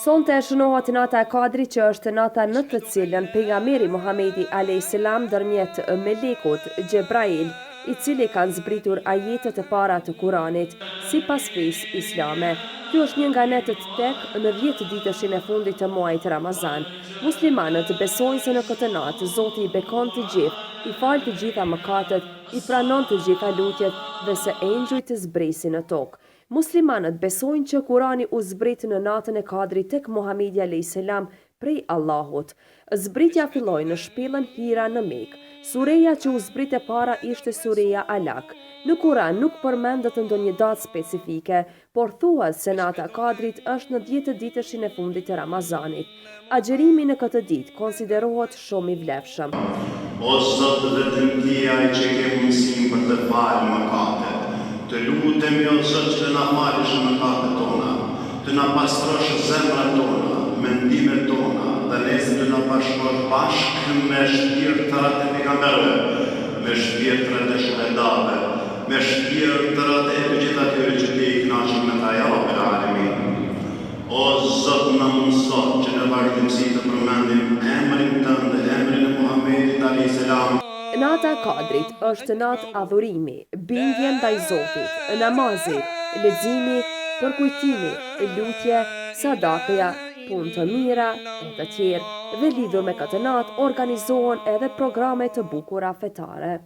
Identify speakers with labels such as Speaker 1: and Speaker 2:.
Speaker 1: Sonte shënohet nata e Kadrit, që është nata në të cilën pejgamberi Muhamedi a.s. dërmjet melekut Gjebrail, i cili kanë zbritur ajetet e para të Kuranit, sipas fesë islame. Ky është një nga netët tek në 10 ditëshin e fundit të muajit Ramazan. Muslimanët besojnë se në këtë natë Zoti i bekon të gjithë, i fal të gjitha mëkatet, i pranon të gjitha lutjet dhe se engjujt të zbresin në tokë. Muslimanët besojnë që Kurani u zbrit në natën e Kadrit tek Muhamedi a.s. prej Allahut. Zbritja filloi në shpellën Hira në Mekë. Sureja që u zbrit e para ishte sureja Alaq. Në Kuran nuk përmendet ndonjë datë specifike, por thuhet se nata e Kadrit është në 10 ditëshin e fundit të Ramazanit. Agjerimi në këtë ditë konsiderohet shumë i vlefshëm.
Speaker 2: O Zot, vetëm Ti ai që ke mundësinë për të falë mëkatet. Të lutemi o Zot që të na falësh mëkatet tona, të na pastrosh zemrat tona, mendimet tona, dhe nesër të na bashkosh bashkë me shpirtrat e pejgamberëve, me shpirtrat e shuhedave, me shpirtrat e të gjithë atyre që Ti i kënaqur me ta, ja Rabbel Alamin. O Zot, na mëso që në vazhdimsi të përmendim emrin Tënd dhe emrin e Muhamedit a.s.
Speaker 1: Nata e Kadrit është natë adhurimi, bindje ndaj Zotit, namazi, leximi, përkujtimi, lutje, sadakëja, punë të mira e të tjerë, dhe lidhur me këtë natë organizohen edhe programe të bukura fetare.